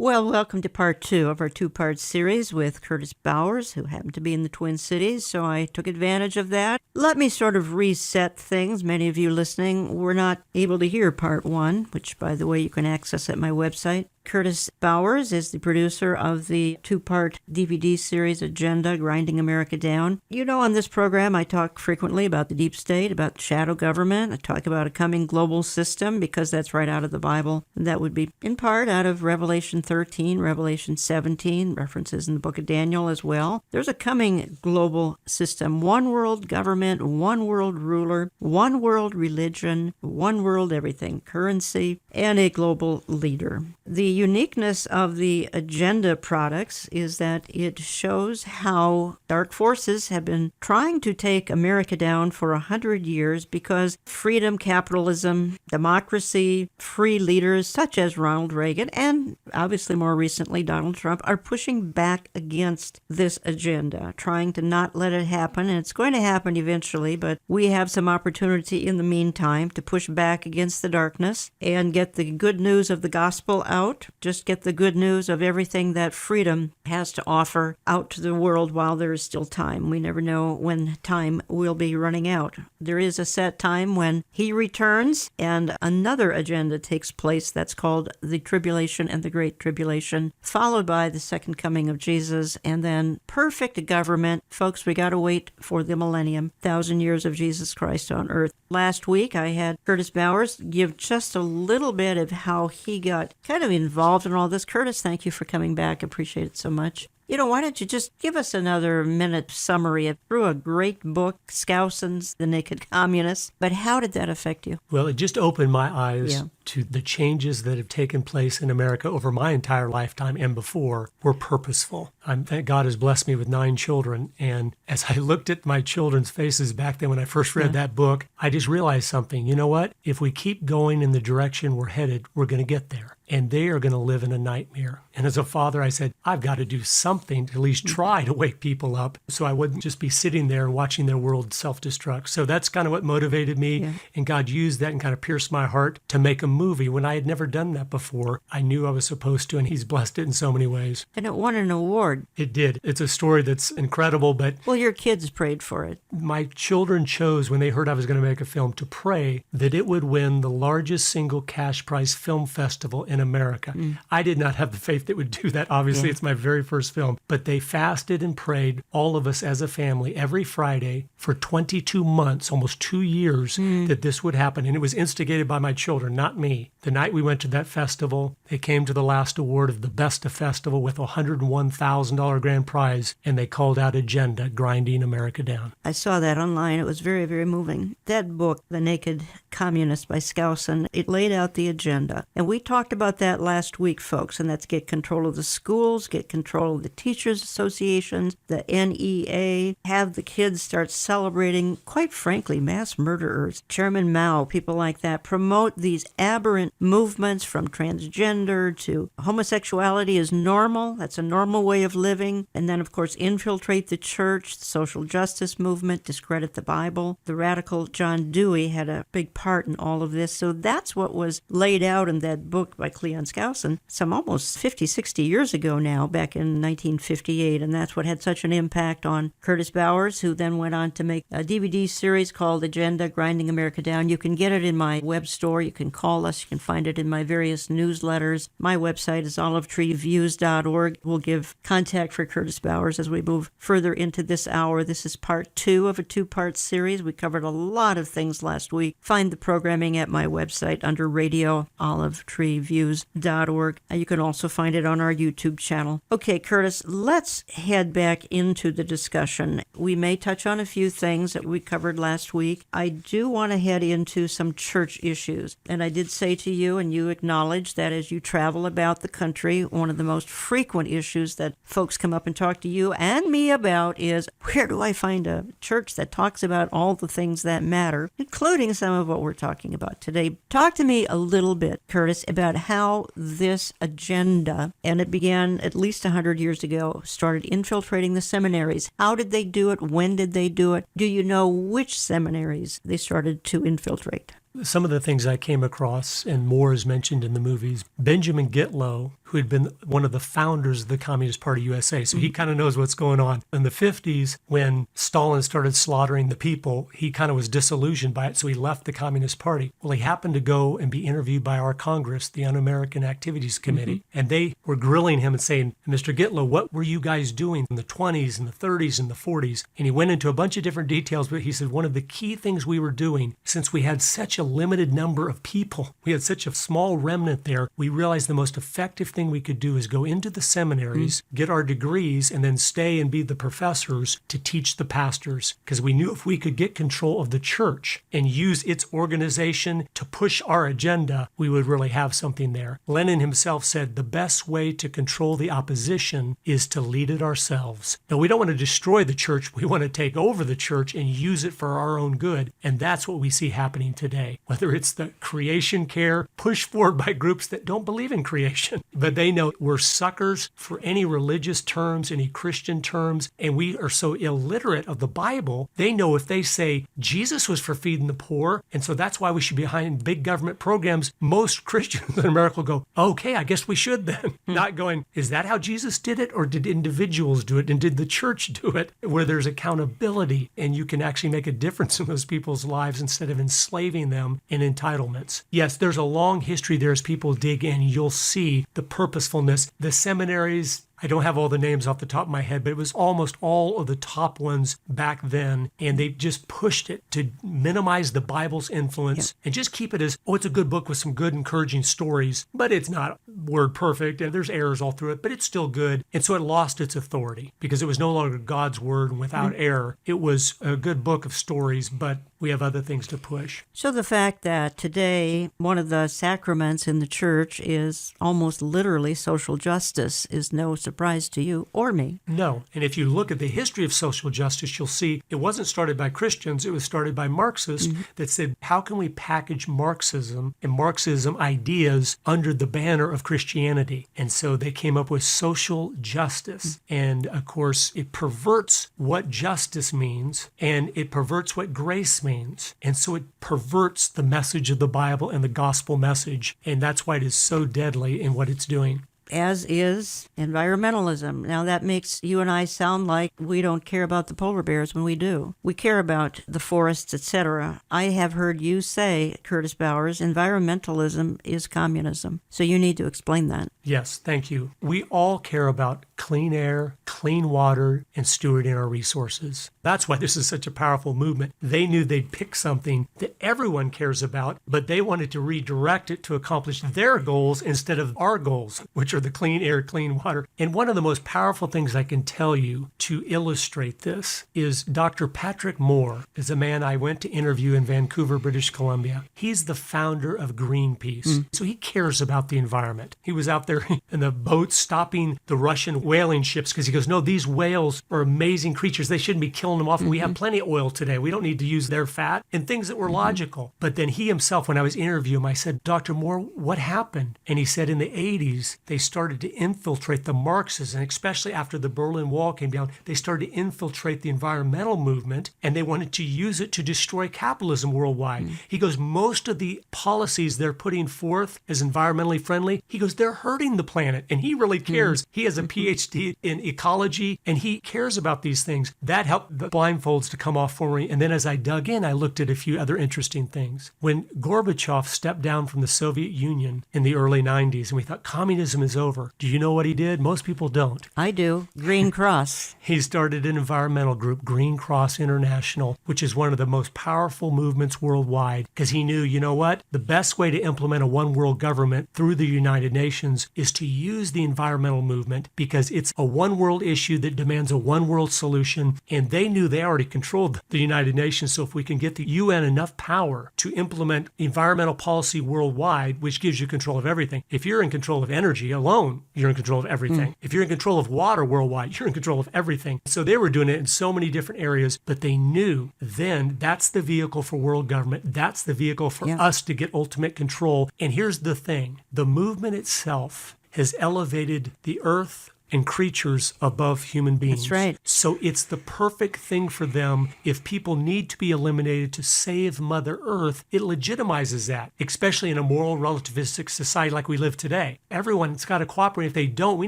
Well, welcome to part 2 of our 2-part series with Curtis Bowers, who happened to be in the Twin Cities, so I took advantage of that. Let me sort of reset things. Many of you listening were not able to hear part 1, which, by the way, you can access at my website. Curtis Bowers is the producer of the 2-part DVD series Agenda, Grinding America Down. You know, on this program, I talk frequently about the deep state, about shadow government. I talk about a coming global system because that's right out of the Bible. And that would be in part out of Revelation 13, Revelation 17, references in the book of Daniel as well. There's a coming global system, one world government, one world ruler, one world religion, one world everything, currency, and a global leader. The uniqueness of the Agenda products is that it shows how dark forces have been trying to take America down for 100 years because freedom, capitalism, democracy, free leaders such as Ronald Reagan and obviously more recently Donald Trump are pushing back against this agenda, trying to not let it happen. And it's going to happen eventually, but we have some opportunity in the meantime to push back against the darkness and get the good news of the gospel out. Just get the good news of everything that freedom has to offer out to the world while there is still time. We never know when time will be running out. There is a set time when he returns and another agenda takes place that's called the Tribulation and the Great Tribulation, followed by the second coming of Jesus, and then perfect government. Folks, we got to wait for the millennium, 1,000 years of Jesus Christ on earth. Last week, I had Curtis Bowers give just a little bit of how he got kind of involved in all this. Curtis, thank you for coming back. Appreciate it so much. You know, why don't you just give us another minute summary of through a great book, Skousen's The Naked Communists, but how did that affect you? Well, it just opened my eyes to the changes that have taken place in America over my entire lifetime and before were purposeful. Thank God has blessed me with 9 children, and as I looked at my children's faces back then when I first read that book, I just realized something. You know what? If we keep going in the direction we're headed, we're going to get there. And they are going to live in a nightmare. And as a father, I said, I've got to do something to at least try to wake people up so I wouldn't just be sitting there and watching their world self-destruct. So that's kind of what motivated me. Yeah. And God used that and kind of pierced my heart to make a movie when I had never done that before. I knew I was supposed to, and He's blessed it in so many ways. And it won an award. It did. It's a story that's incredible, but... Well, your kids prayed for it. My children chose, when they heard I was going to make a film, to pray that it would win the largest single cash prize film festival in America. I did not have the faith that would do that. Obviously, it's my very first film. But they fasted and prayed, all of us as a family, every Friday for 22 months, almost 2 years, that this would happen. And it was instigated by my children, not me. The night we went to that festival, they came to the last award of the Best of Festival with a $101,000 grand prize, and they called out Agenda, Grinding America Down. I saw that online. It was very, very moving. That book, The Naked Communists by Skousen, it laid out the agenda. And we talked about that last week, folks, and that's get control of the schools, get control of the teachers' associations, the NEA, have the kids start celebrating, quite frankly, mass murderers, Chairman Mao, people like that, promote these aberrant movements from transgender to homosexuality is normal. That's a normal way of living. And then, of course, infiltrate the church, the social justice movement, discredit the Bible. The radical John Dewey had a big part in all of this. So that's what was laid out in that book by Cleon Skousen, some almost 50, 60 years ago now, back in 1958. And that's what had such an impact on Curtis Bowers, who then went on to make a DVD series called Agenda, Grinding America Down. You can get it in my web store. You can call us. You can find it in my various newsletters. My website is olivetreeviews.org. We'll give contact for Curtis Bowers as we move further into this hour. This is part 2 of a 2-part series. We covered a lot of things last week. Find the programming at my website under radio, olivetreeviews.org. You can also find it on our YouTube channel. Okay, Curtis, let's head back into the discussion. We may touch on a few things that we covered last week. I do want to head into some church issues. And I did say to you, and you acknowledged that as you travel about the country, one of the most frequent issues that folks come up and talk to you and me about is, where do I find a church that talks about all the things that matter, including some of what we're talking about today? Talk to me a little bit, Curtis, about how this agenda, and it began at least 100 years ago, started infiltrating the seminaries. How did they do it? When did they do it? Do you know which seminaries they started to infiltrate? Some of the things I came across, and more is mentioned in the movies, Benjamin Gitlow, who had been one of the founders of the Communist Party USA, so he kind of knows what's going on. In the 50s, when Stalin started slaughtering the people, he kind of was disillusioned by it, so he left the Communist Party. Well, he happened to go and be interviewed by our Congress, the Un-American Activities Committee, and they were grilling him and saying, Mr. Gitlow, what were you guys doing in the 20s and the 30s and the 40s? And he went into a bunch of different details, but he said one of the key things we were doing, since we had such a limited number of people, we had such a small remnant there, we realized the most effective thing we could do is go into the seminaries, get our degrees, and then stay and be the professors to teach the pastors. Because we knew if we could get control of the church and use its organization to push our agenda, we would really have something there. Lenin himself said the best way to control the opposition is to lead it ourselves. Now, we don't want to destroy the church. We want to take over the church and use it for our own good. And that's what we see happening today. Whether it's the creation care pushed forward by groups that don't believe in creation, but they know we're suckers for any religious terms, any Christian terms, and we are so illiterate of the Bible, they know if they say Jesus was for feeding the poor, and so that's why we should be behind big government programs, most Christians in America will go, okay, I guess we should then. Not going, is that how Jesus did it, or did individuals do it, and did the church do it, where there's accountability, and you can actually make a difference in those people's lives instead of enslaving them in entitlements. Yes, there's a long history there as people dig in, you'll see the purposefulness. The seminaries, I don't have all the names off the top of my head, but it was almost all of the top ones back then, and they just pushed it to minimize the Bible's influence and just keep it as, oh, it's a good book with some good, encouraging stories, but it's not word perfect, and there's errors all through it, but it's still good. And so it lost its authority because it was no longer God's word and without error. It was a good book of stories, but we have other things to push. So the fact that today one of the sacraments in the church is almost literally social justice is no surprise to you or me. No. And if you look at the history of social justice, you'll see it wasn't started by Christians. It was started by Marxists that said, how can we package Marxism and Marxism ideas under the banner of Christianity? And so they came up with social justice. And of course, it perverts what justice means, and it perverts what grace means. And so it perverts the message of the Bible and the gospel message. And that's why it is so deadly in what it's doing. As is environmentalism. Now that makes you and I sound like we don't care about the polar bears when we do. We care about the forests, etc. I have heard you say, Curtis Bowers, environmentalism is communism. So you need to explain that. Yes, thank you. We all care about clean air, clean water, and stewarding our resources. That's why this is such a powerful movement. They knew they'd pick something that everyone cares about, but they wanted to redirect it to accomplish their goals instead of our goals, which are the clean air, clean water. And one of the most powerful things I can tell you to illustrate this is Dr. Patrick Moore is a man I went to interview in Vancouver, British Columbia. He's the founder of Greenpeace. So he cares about the environment. He was out there in the boats stopping the Russian whaling ships because he goes, no, these whales are amazing creatures. They shouldn't be killing them off. We have plenty of oil today. We don't need to use their fat, and things that were logical. But then he himself, when I was interviewing him, I said, Dr. Moore, what happened? And he said in the 80s, they started to infiltrate the Marxists, and especially after the Berlin Wall came down, they started to infiltrate the environmental movement, and they wanted to use it to destroy capitalism worldwide. He goes, most of the policies they're putting forth as environmentally friendly, he goes, they're hurting the planet, and he really cares. He has a PhD in ecology, and he cares about these things. That helped the blindfolds to come off for me, and then as I dug in, I looked at a few other interesting things. When Gorbachev stepped down from the Soviet Union in the early 90s, and we thought communism is over, do you know what he did? Most people don't. I do. Green Cross. He started an environmental group, Green Cross International, which is one of the most powerful movements worldwide, because he knew, you know what? The best way to implement a one world government through the United Nations is to use the environmental movement, because it's a one world issue that demands a one world solution, and they knew they already controlled the United Nations. So if we can get the UN enough power to implement environmental policy worldwide, which gives you control of everything. If you're in control of energy alone, you're in control of everything. If you're in control of water worldwide, you're in control of everything. So they were doing it in so many different areas, but they knew then that's the vehicle for world government. That's the vehicle for us to get ultimate control. And here's the thing. The movement itself has elevated the earth, and creatures above human beings. That's right. So it's the perfect thing for them. If people need to be eliminated to save Mother Earth, it legitimizes that, especially in a moral relativistic society like we live today. Everyone's got to cooperate. If they don't, we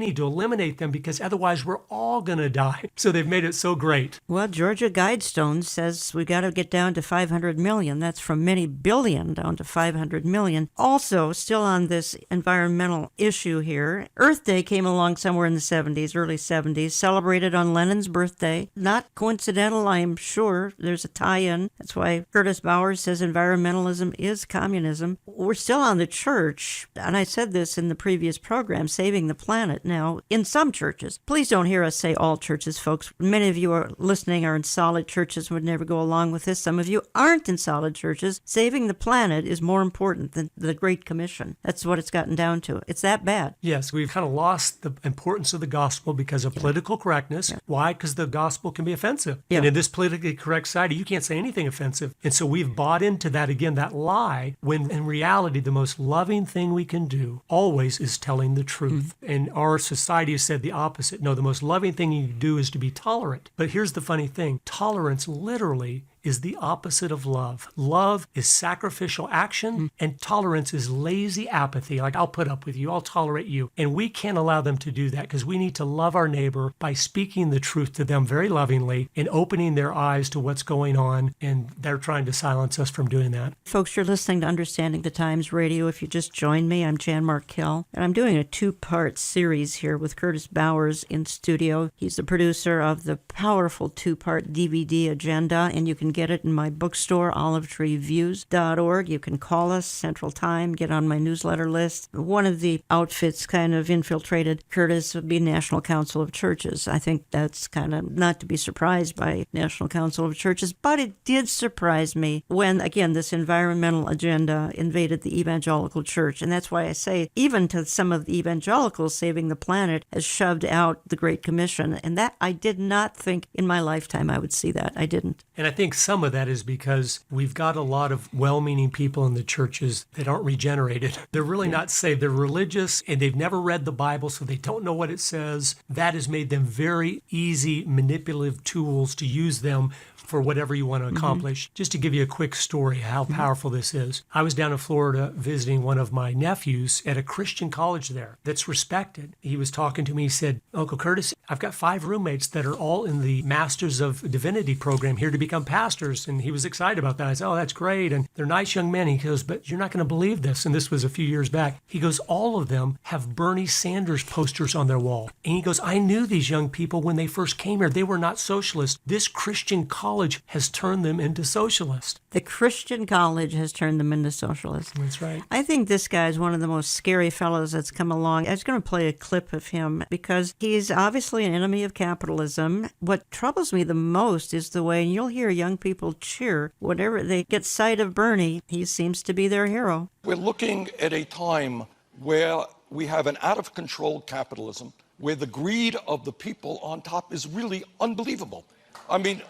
need to eliminate them because otherwise we're all going to die. So they've made it so great. Well, Georgia Guidestone says we got to get down to 500 million. That's from many billion down to 500 million. Also, still on this environmental issue here, Earth Day came along somewhere in the 70s, early 70s, celebrated on Lenin's birthday. Not coincidental, I'm sure. There's a tie-in. That's why Curtis Bowers says environmentalism is communism. We're still on the church, and I said this in the previous program, saving the planet. Now, in some churches, please don't hear us say all churches, folks. Many of you are listening are in solid churches, would never go along with this. Some of you aren't in solid churches. Saving the planet is more important than the Great Commission. That's what it's gotten down to. It's that bad. Yes, we've kind of lost the importance of the gospel because of political correctness. Yeah. Why? Because the gospel can be offensive. Yeah. And in this politically correct society, you can't say anything offensive. And so we've bought into that, again, that lie, when in reality, the most loving thing we can do always is telling the truth. Mm-hmm. And our society has said the opposite. No, the most loving thing you can do is to be tolerant. But here's the funny thing. Tolerance literally is the opposite of love. Love is sacrificial action, and tolerance is lazy apathy. Like, I'll put up with you, I'll tolerate you. And we can't allow them to do that because we need to love our neighbor by speaking the truth to them very lovingly and opening their eyes to what's going on, and they're trying to silence us from doing that. Folks, you're listening to Understanding the Times Radio. If you just joined me, I'm Jan Markell, and I'm doing a two-part series here with Curtis Bowers in studio. He's the producer of the powerful two-part DVD agenda, and you can get it in my bookstore, olivetreeviews.org. You can call us Central Time, get on my newsletter list. One of the outfits kind of infiltrated Curtis would be National Council of Churches. I think that's kind of not to be surprised by National Council of Churches, but it did surprise me when, again, this environmental agenda invaded the evangelical church. And that's why I say, even to some of the evangelicals, saving the planet has shoved out the Great Commission. And that I did not think in my lifetime I would see that. I didn't. And I think some of that is because we've got a lot of well-meaning people in the churches that aren't regenerated. They're really not saved. They're religious, and they've never read the Bible, so they don't know what it says. That has made them very easy, manipulative tools to use them for whatever you want to accomplish. Mm-hmm. Just to give you a quick story how powerful this is. I was down in Florida visiting one of my nephews at a Christian college there that's respected. He was talking to me. He said, Uncle Curtis, I've got 5 roommates that are all in the Masters of Divinity program here to become pastors. And he was excited about that. I said, oh, that's great. And they're nice young men. He goes, but you're not going to believe this. And this was a few years back. He goes, all of them have Bernie Sanders posters on their wall. And he goes, I knew these young people when they first came here. They were not socialists. This Christian college has turned them into socialists. The Christian college has turned them into socialists. That's right. I think this guy is one of the most scary fellows that's come along. I was going to play a clip of him because he's obviously an enemy of capitalism. What troubles me the most is the way, and you'll hear young people cheer whenever they get sight of Bernie. He seems to be their hero. We're looking at a time where we have an out-of-control capitalism, where the greed of the people on top is really unbelievable. I mean,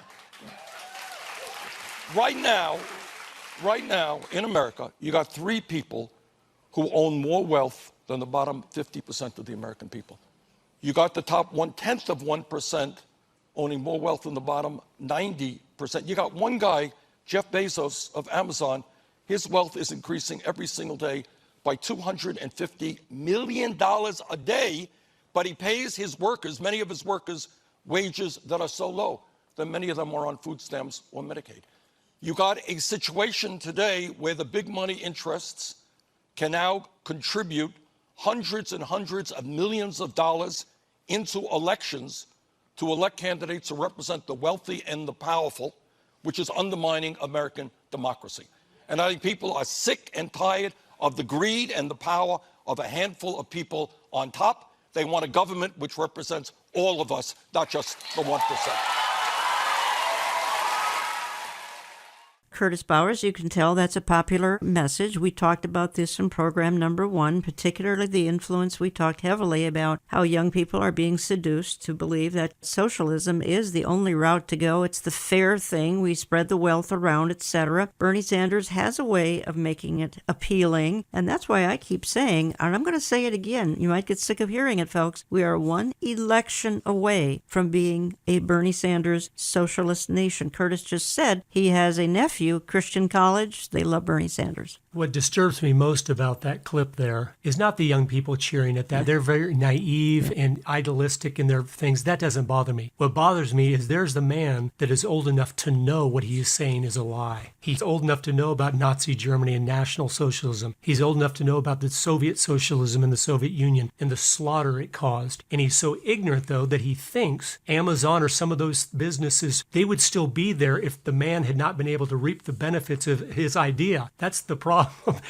right now in America, you got 3 people who own more wealth than the bottom 50% of the American people. You got the top 1/10 of 1% owning more wealth than the bottom 90%. You got one guy, Jeff Bezos of Amazon, his wealth is increasing every single day by $250 million a day, but he pays his workers, many of his workers, wages that are so low that many of them are on food stamps or Medicaid. You got a situation today where the big money interests can now contribute hundreds and hundreds of millions of dollars into elections to elect candidates who represent the wealthy and the powerful, which is undermining American democracy. And I think people are sick and tired of the greed and the power of a handful of people on top. They want a government which represents all of us, not just the 1%. Curtis Bowers, you can tell that's a popular message. We talked about this in program number 1, particularly the influence. We talked heavily about how young people are being seduced to believe that socialism is the only route to go. It's the fair thing. We spread the wealth around, etc. Bernie Sanders has a way of making it appealing, and that's why I keep saying, and I'm going to say it again, you might get sick of hearing it, folks, we are one election away from being a Bernie Sanders socialist nation. Curtis just said he has a nephew, Christian college. They love Bernie Sanders. What disturbs me most about that clip there is not the young people cheering at that. They're very naive and idealistic in their things. That doesn't bother me. What bothers me is there's the man that is old enough to know what he is saying is a lie. He's old enough to know about Nazi Germany and National Socialism. He's old enough to know about the Soviet socialism in the Soviet Union and the slaughter it caused. And he's so ignorant, though, that he thinks Amazon or some of those businesses, they would still be there if the man had not been able to reap the benefits of his idea. That's the problem.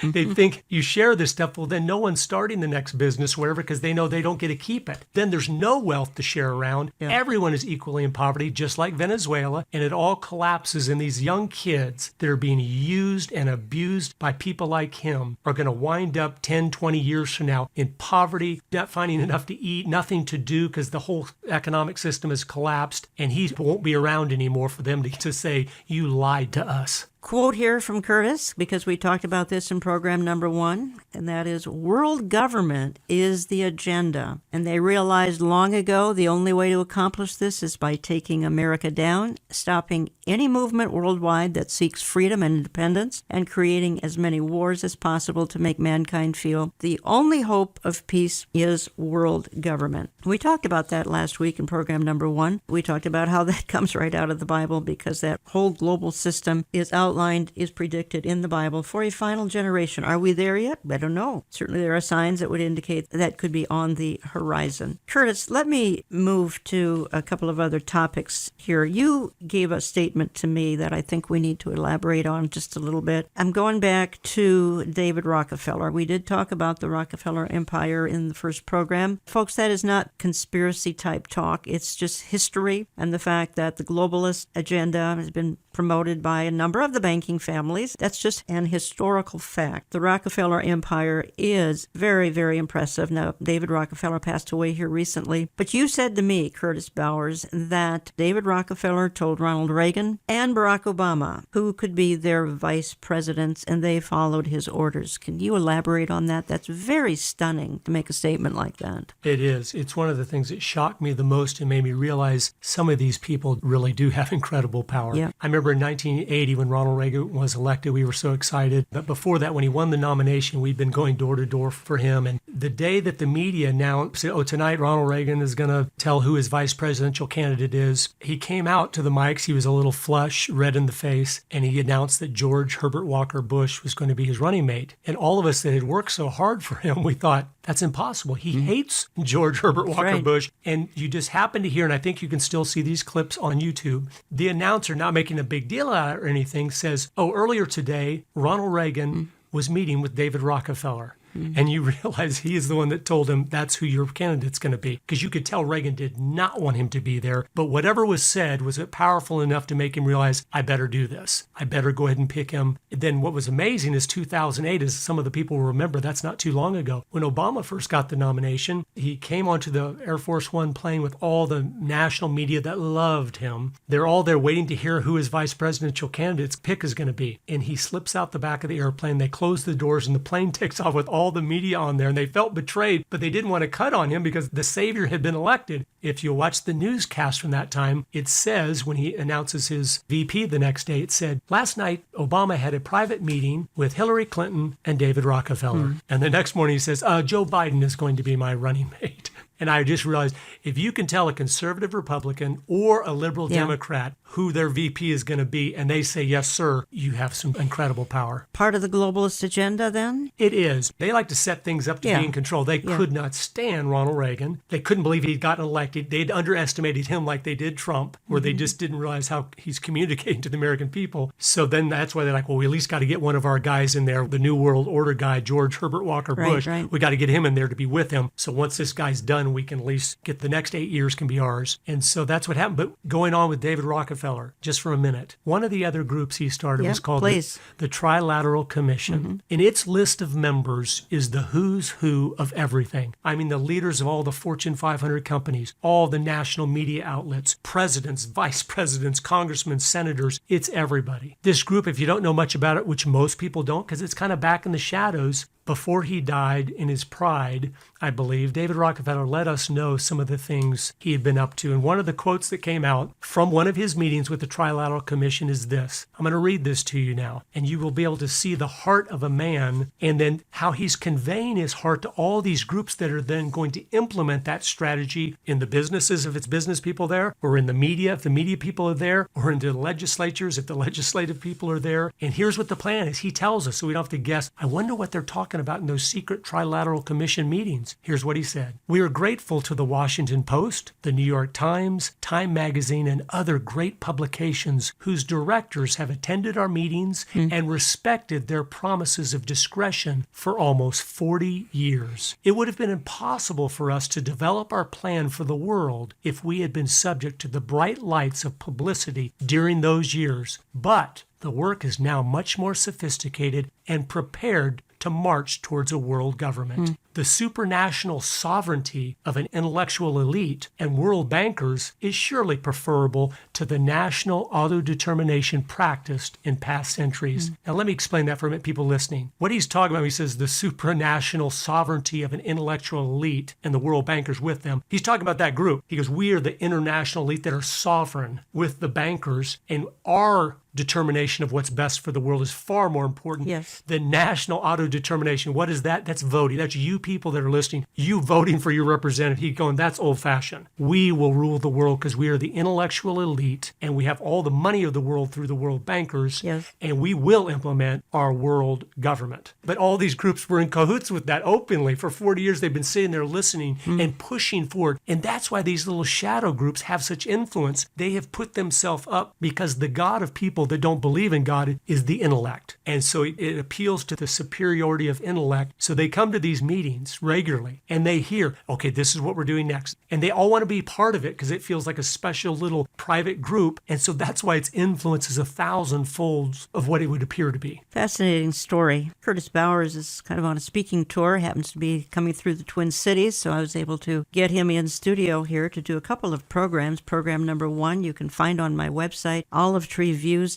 They think you share this stuff, well, then no one's starting the next business, whatever, because they know they don't get to keep it. Then there's no wealth to share around. Yeah. Everyone is equally in poverty, just like Venezuela, and it all collapses. And these young kids that are being used and abused by people like him are going to wind up 10, 20 years from now in poverty, not finding enough to eat, nothing to do because the whole economic system has collapsed, and he won't be around anymore for them to say, you lied to us. Quote here from Curtis, because we talked about this in program number 1, and that is, world government is the agenda. And they realized long ago the only way to accomplish this is by taking America down, stopping any movement worldwide that seeks freedom and independence, and creating as many wars as possible to make mankind feel the only hope of peace is world government. We talked about that last week in program number 1. We talked about how that comes right out of the Bible, because that whole global system is outlined, is predicted in the Bible for a final generation. Are we there yet? I don't know. Certainly there are signs that would indicate that could be on the horizon. Curtis, let me move to a couple of other topics here. You gave a statement to me that I think we need to elaborate on just a little bit. I'm going back to David Rockefeller. We did talk about the Rockefeller Empire in the first program. Folks, that is not conspiracy type talk. It's just history and the fact that the globalist agenda has been promoted by a number of the banking families. That's just an historical fact. The Rockefeller Empire is very, very impressive. Now, David Rockefeller passed away here recently, but you said to me, Curtis Bowers, that David Rockefeller told Ronald Reagan and Barack Obama who could be their vice presidents, and they followed his orders. Can you elaborate on that? That's very stunning to make a statement like that. It is. It's one of the things that shocked me the most and made me realize some of these people really do have incredible power. Yeah. I remember in 1980 when Ronald Reagan was elected, we were so excited. But before that, when he won the nomination, we'd been going door to door for him. And the day that the media announced, tonight Ronald Reagan is going to tell who his vice presidential candidate is, he came out to the mics. He was a little flush, red in the face, and he announced that George Herbert Walker Bush was going to be his running mate. And all of us that had worked so hard for him, we thought, that's impossible. He hates George Herbert Walker Bush. And you just happen to hear, and I think you can still see these clips on YouTube, the announcer, not making a big deal out of it or anything, says, earlier today, Ronald Reagan was meeting with David Rockefeller. And you realize he is the one that told him that's who your candidate's going to be. Because you could tell Reagan did not want him to be there. But whatever was said, was it powerful enough to make him realize, I better do this. I better go ahead and pick him. Then what was amazing is 2008, as some of the people will remember, that's not too long ago. When Obama first got the nomination, he came onto the Air Force One plane with all the national media that loved him. They're all there waiting to hear who his vice presidential candidate's pick is going to be. And he slips out the back of the airplane. They close the doors and the plane takes off with all the media on there, and they felt betrayed, but they didn't want to cut on him because the savior had been elected. If you watch the newscast from that time, it says when he announces his VP the next day, it said, last night Obama had a private meeting with Hillary Clinton and David Rockefeller. And the next morning he says, Joe Biden is going to be my running mate. And I just realized, if you can tell a conservative Republican or a liberal Democrat who their VP is going to be, and they say, yes, sir, you have some incredible power. Part of the globalist agenda, then? It is. They like to set things up to be in control. They could not stand Ronald Reagan. They couldn't believe he'd gotten elected. They'd underestimated him like they did Trump, where they just didn't realize how he's communicating to the American people. So then that's why they're like, well, we at least got to get one of our guys in there, the New World Order guy, George Herbert Walker Bush. Right. We got to get him in there to be with him. So once this guy's done and we can at least get the next 8 years can be ours. And so that's what happened. But going on with David Rockefeller, just for a minute, one of the other groups he started was called the Trilateral Commission. And its list of members is the who's who of everything. I mean, the leaders of all the Fortune 500 companies, all the national media outlets, presidents, vice presidents, congressmen, senators, it's everybody. This group, if you don't know much about it, which most people don't, because it's kind of back in the shadows, before he died in his pride, I believe, David Rockefeller let us know some of the things he had been up to. And one of the quotes that came out from one of his meetings with the Trilateral Commission is this. I'm going to read this to you now, and you will be able to see the heart of a man and then how he's conveying his heart to all these groups that are then going to implement that strategy in the businesses if it's business people there, or in the media if the media people are there, or in the legislatures if the legislative people are there. And here's what the plan is. He tells us so we don't have to guess. I wonder what they're talking about in those secret Trilateral Commission meetings. Here's what he said. We are grateful to the Washington Post, the New York Times, Time Magazine, and other great publications whose directors have attended our meetings and respected their promises of discretion for almost 40 years. It would have been impossible for us to develop our plan for the world if we had been subject to the bright lights of publicity during those years. But the work is now much more sophisticated and prepared to march towards a world government. The supranational sovereignty of an intellectual elite and world bankers is surely preferable to the national autodetermination practiced in past centuries. Now, let me explain that for a minute, people listening. What he's talking about when he says the supranational sovereignty of an intellectual elite and the world bankers with them, he's talking about that group. He goes, we are the international elite that are sovereign with the bankers, and our determination of what's best for the world is far more important than national autodetermination. What is that? That's voting. That's you people that are listening, you voting for your representative. He's going, that's old-fashioned. We will rule the world because we are the intellectual elite and we have all the money of the world through the world bankers, and we will implement our world government. But all these groups were in cahoots with that openly. For 40 years, they've been sitting there listening and pushing forward. And that's why these little shadow groups have such influence. They have put themselves up because the God of people that don't believe in God is the intellect. And so it appeals to the superiority of intellect. So they come to these meetings regularly and they hear, okay, this is what we're doing next. And they all want to be part of it because it feels like a special little private group. And so that's why its influence is 1,000 folds of what it would appear to be. Fascinating story. Curtis Bowers is kind of on a speaking tour, happens to be coming through the Twin Cities. So I was able to get him in studio here to do a couple of programs. Program number 1 you can find on my website, olivetreeviews.org.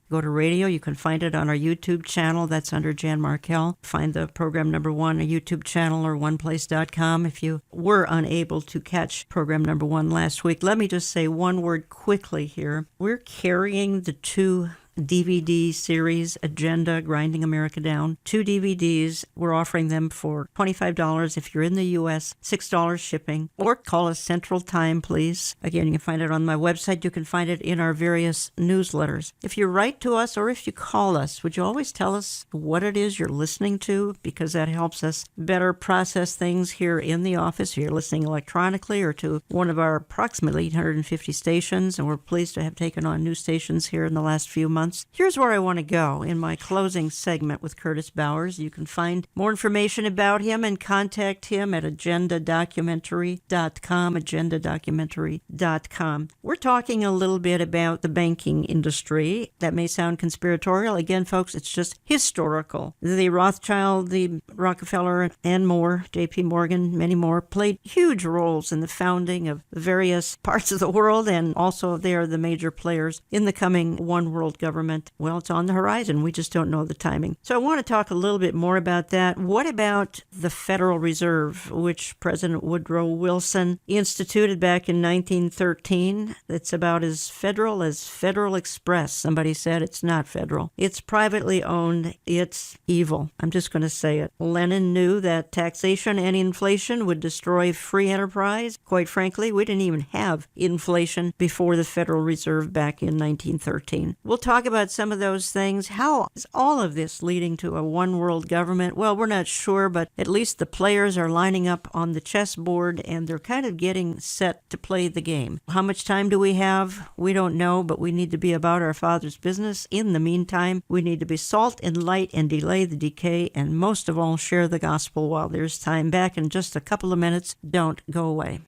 Go to radio. You can find it on our YouTube channel. That's under Jan Markell. Find the program number 1, a YouTube channel, or oneplace.com. If you were unable to catch program number 1 last week, let me just say one word quickly here. We're carrying the 2 DVD series, Agenda, Grinding America Down. 2 DVDs. We're offering them for $25 if you're in the U.S., $6 shipping, or call us Central Time, please. Again, you can find it on my website. You can find it in our various newsletters. If you write to us or if you call us, would you always tell us what it is you're listening to? Because that helps us better process things here in the office. If you're listening electronically or to one of our approximately 850 stations, and we're pleased to have taken on new stations here in the last few months. Here's where I want to go in my closing segment with Curtis Bowers. You can find more information about him and contact him at agendadocumentary.com, agendadocumentary.com. We're talking a little bit about the banking industry. That may sound conspiratorial. Again, folks, it's just historical. The Rothschild, the Rockefeller, and more, J.P. Morgan, many more, played huge roles in the founding of various parts of the world, and also they are the major players in the coming one world government. Well, it's on the horizon. We just don't know the timing. So I want to talk a little bit more about that. What about the Federal Reserve, which President Woodrow Wilson instituted back in 1913? It's about as Federal Express. Somebody said it's not federal. It's privately owned. It's evil. I'm just going to say it. Lenin knew that taxation and inflation would destroy free enterprise. Quite frankly, we didn't even have inflation before the Federal Reserve back in 1913. We'll talk talk about some of those things. How is all of this leading to a one-world government? Well, we're not sure, but at least the players are lining up on the chessboard, and they're kind of getting set to play the game. How much time do we have? We don't know, but we need to be about our Father's business. In the meantime, we need to be salt and light and delay the decay, and most of all, share the gospel while there's time. Back in just a couple of minutes. Don't go away.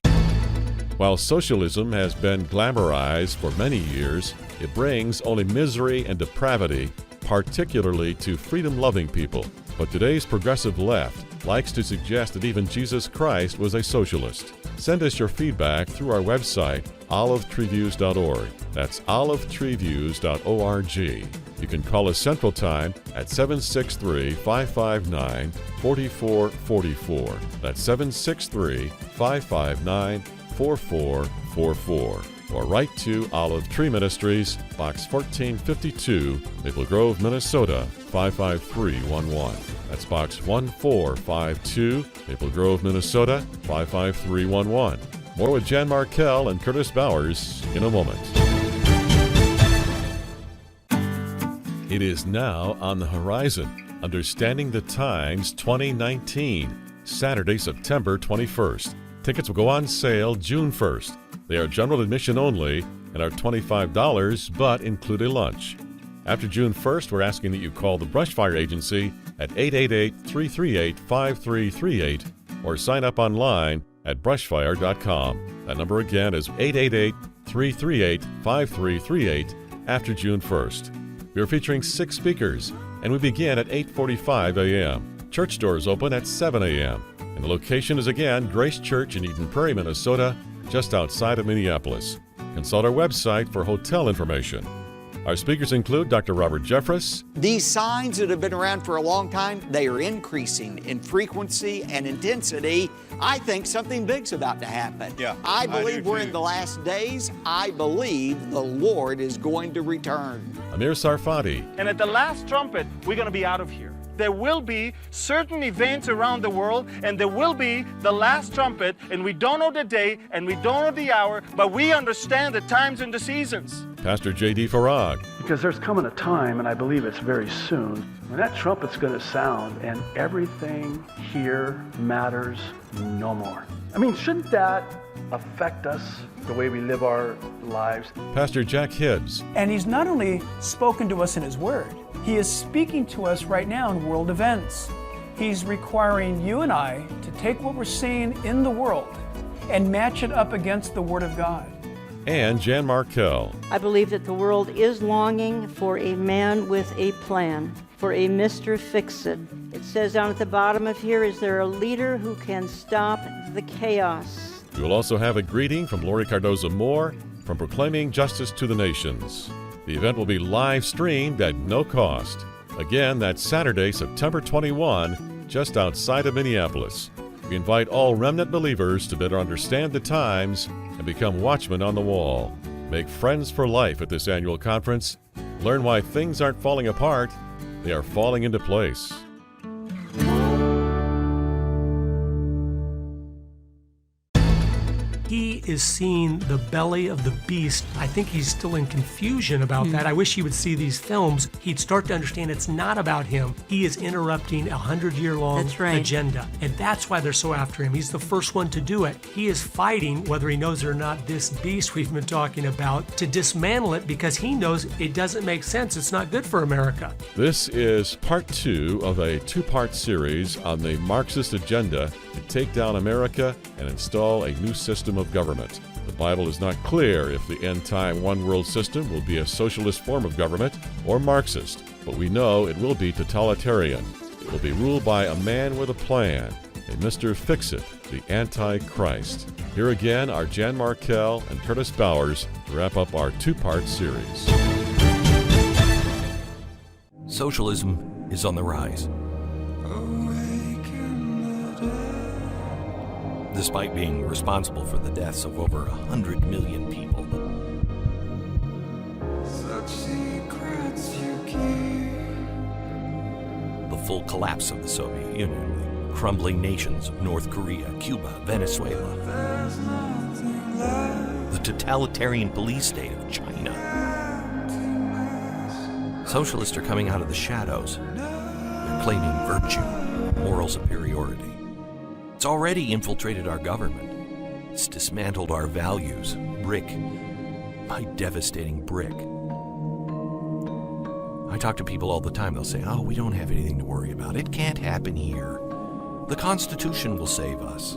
While socialism has been glamorized for many years, it brings only misery and depravity, particularly to freedom-loving people. But today's progressive left likes to suggest that even Jesus Christ was a socialist. Send us your feedback through our website, olivetreeviews.org. That's olivetreeviews.org. You can call us Central Time at 763-559-4444. That's 763-559-4444. Or write to Olive Tree Ministries, Box 1452, Maple Grove, Minnesota, 55311. That's Box 1452, Maple Grove, Minnesota, 55311. More with Jan Markell and Curtis Bowers in a moment. It is now on the horizon. Understanding the Times 2019, Saturday, September 21st. Tickets will go on sale June 1st. They are general admission only and are $25, but include a lunch. After June 1st, we're asking that you call the Brushfire Agency at 888-338-5338 or sign up online at brushfire.com. That number again is 888-338-5338 after June 1st. We are featuring 6 speakers, and we begin at 8:45 a.m. Church doors open at 7 a.m. And the location is again Grace Church in Eden Prairie, Minnesota, just outside of Minneapolis. Consult our website for hotel information. Our speakers include Dr. Robert Jeffress. These signs that have been around for a long time, they are increasing in frequency and intensity. I think something big's about to happen. I believe we're in the last days. I believe the Lord is going to return. Amir Sarfati. And at the last trumpet, we're going to be out of here. There will be certain events around the world, and there will be the last trumpet, and we don't know the day, and we don't know the hour, but we understand the times and the seasons. Pastor J.D. Farag. Because there's coming a time, and I believe it's very soon, when that trumpet's going to sound, and everything here matters no more. I mean, shouldn't that affect us, the way we live our lives? Pastor Jack Hibbs. And he's not only spoken to us in his word, he is speaking to us right now in world events. He's requiring you and I to take what we're seeing in the world and match it up against the Word of God. And Jan Markell. I believe that the world is longing for a man with a plan, for a Mr. Fix-It. It says down at the bottom of here, is there a leader who can stop the chaos? We will also have a greeting from Lori Cardoza Moore from Proclaiming Justice to the Nations. The event will be live streamed at no cost. Again, that's Saturday, September 21, just outside of Minneapolis. We invite all remnant believers to better understand the times and become watchmen on the wall. Make friends for life at this annual conference. Learn why things aren't falling apart, they are falling into place. He is seeing the belly of the beast. I think he's still in confusion about that. I wish he would see these films. He'd start to understand it's not about him. He is interrupting a 100-year-long agenda. And that's why they're so after him. He's the first one to do it. He is fighting, whether he knows it or not, this beast we've been talking about, to dismantle it because he knows it doesn't make sense. It's not good for America. This is part 2 of a 2-part series on the Marxist agenda to take down America and install a new system of government. The Bible is not clear if the end-time one-world system will be a socialist form of government or Marxist, but we know it will be totalitarian. It will be ruled by a man with a plan, a Mr. Fix-It, the Antichrist. Here again are Jan Markell and Curtis Bowers to wrap up our 2-part series. Socialism is on the rise. Despite being responsible for the deaths of over 100 million people. The full collapse of the Soviet Union, the crumbling nations of North Korea, Cuba, Venezuela. The totalitarian police state of China. Socialists are coming out of the shadows. They're claiming virtue, moral superiority. It's already infiltrated our government. It's dismantled our values, brick by devastating brick. I talk to people all the time. They'll say, we don't have anything to worry about. It can't happen here. The Constitution will save us.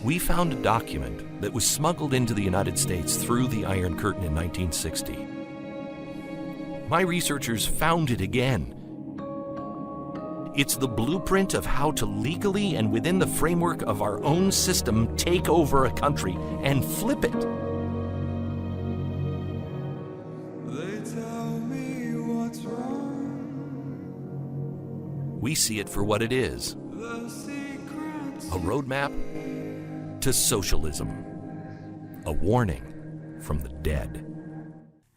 We found a document that was smuggled into the United States through the Iron Curtain in 1960. My researchers found it again. It's the blueprint of how to legally and within the framework of our own system take over a country and flip it. We see it for what it is. A roadmap to socialism. A warning from the dead.